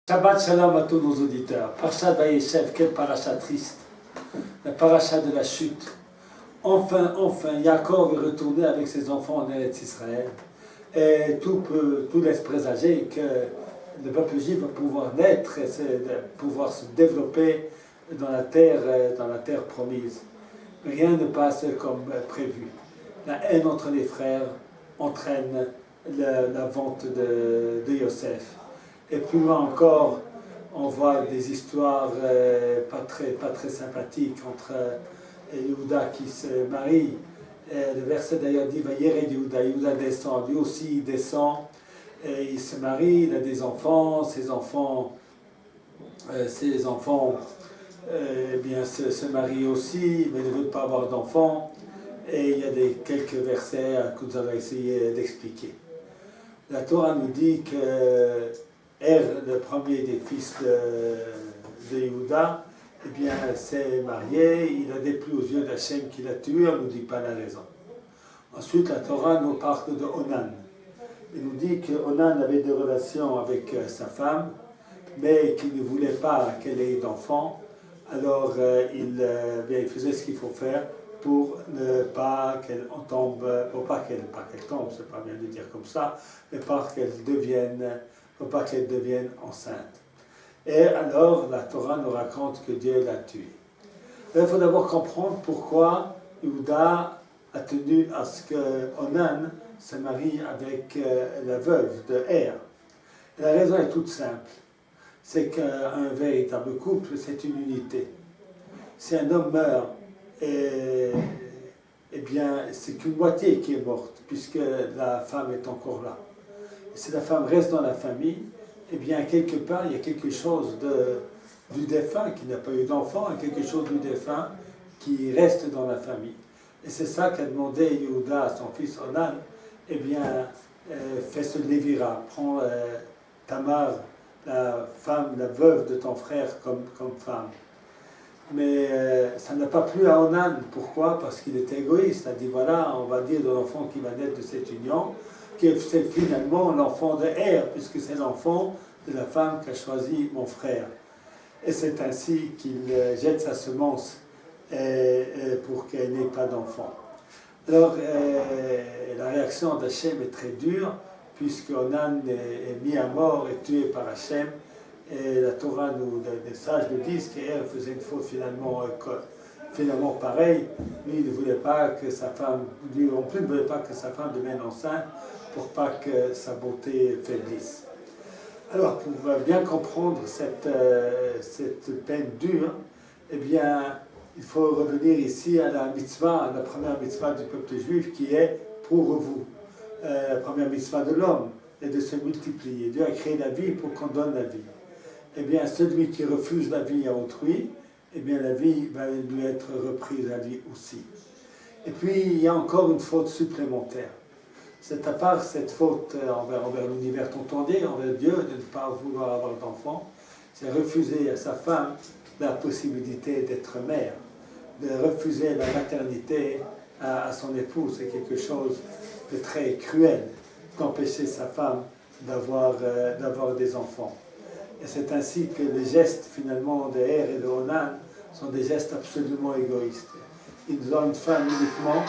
Shabbat Shalom à tous nos auditeurs. Parashat Vayeshev, quelle paracha triste. La paracha de la chute. Enfin, Yaakov est retourné avec ses enfants en Eretz Israël. Et tout laisse présager que le peuple juif va pouvoir naître et pouvoir se développer dans la terre promise. Rien ne passe comme prévu. La haine entre les frères entraîne la vente de Yosef. Et plus loin encore, on voit des histoires pas très sympathiques entre Yehuda qui se marie. Le verset d'ailleurs dit Vayered Yehuda, Yehuda descend, lui aussi il descend, et il se marie, il a des enfants, ses enfants se marient aussi, mais ne veulent pas avoir d'enfants. Et il y a quelques versets que nous allons essayer d'expliquer. La Torah nous dit que le premier des fils de Yehuda, eh bien, s'est marié, il a déplu aux yeux d'Hachem qu'il a tué, on ne nous dit pas la raison. Ensuite, la Torah nous parle de Onan. Il nous dit que Onan avait des relations avec sa femme, mais qu'il ne voulait pas qu'elle ait d'enfants, alors il faisait ce qu'il faut faire pour ne pas qu'elle tombe, c'est pas bien de dire comme ça, mais pour pas qu'elle devienne enceinte. Et alors, la Torah nous raconte que Dieu l'a tuée. Il faut d'abord comprendre pourquoi Yehuda a tenu à ce que Onan se marie avec la veuve de Er. Et la raison est toute simple. C'est qu'un véritable couple, c'est une unité. Si un homme meurt, eh bien, c'est qu'une moitié qui est morte, puisque la femme est encore là. Et si la femme reste dans la famille, eh bien, quelque part, il y a quelque chose du défunt qui n'a pas eu d'enfant, et quelque chose du défunt qui reste dans la famille. Et c'est ça qu'a demandé Yehuda à son fils Onan, eh bien, fais ce lévira, prends Tamar, la veuve de ton frère, comme femme. Mais ça n'a pas plu à Onan. Pourquoi? Parce qu'il était égoïste. Il a dit, voilà, on va dire de l'enfant qui va naître de cette union, que c'est finalement l'enfant de Er, puisque c'est l'enfant de la femme qu'a choisi mon frère. Et c'est ainsi qu'il jette sa semence pour qu'elle n'ait pas d'enfant. Alors, la réaction d'Hachem est très dure, puisque Onan est mis à mort et tué par Hachem. Et la Torah, les sages nous disent qu'Er faisait une faute finalement pareille. Lui, il ne voulait pas que sa femme, lui non plus ne voulait pas que sa femme devienne enceinte pour pas que sa beauté faiblisse. Alors, pour bien comprendre cette peine dure, eh bien, il faut revenir ici à la mitzvah, à la première mitzvah du peuple juif qui est pour vous. La première mitzvah de l'homme est de se multiplier. Dieu a créé la vie pour qu'on donne la vie. Eh bien, celui qui refuse la vie à autrui, eh bien, la vie va lui être reprise à lui aussi. Et puis, il y a encore une faute supplémentaire. C'est à part cette faute envers l'univers tout entier, envers Dieu, de ne pas vouloir avoir d'enfant, c'est refuser à sa femme la possibilité d'être mère, de refuser la maternité à son époux. C'est quelque chose de très cruel d'empêcher sa femme d'avoir des enfants. Et c'est ainsi que les gestes finalement de Er et de Onan sont des gestes absolument égoïstes. Ils ont une femme uniquement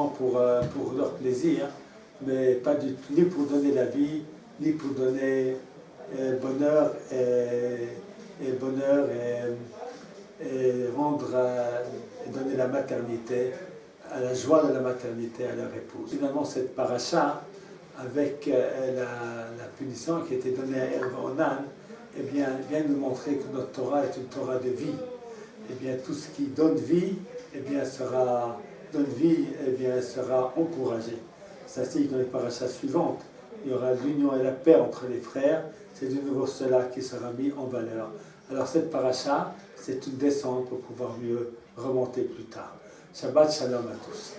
pour leur plaisir, mais pas du tout, ni pour donner la vie, ni pour donner bonheur et donner la maternité, à la joie de la maternité à leur épouse. Finalement, cette paracha, avec la punition qui a été donnée à Er et Onan, eh bien, vient nous montrer que notre Torah est une Torah de vie. Eh bien, tout ce qui donne vie, eh bien, sera encouragé. Ça signifie que dans les parachas suivantes, il y aura l'union et la paix entre les frères. C'est de nouveau cela qui sera mis en valeur. Alors cette paracha, c'est une descente pour pouvoir mieux remonter plus tard. Shabbat Shalom à tous.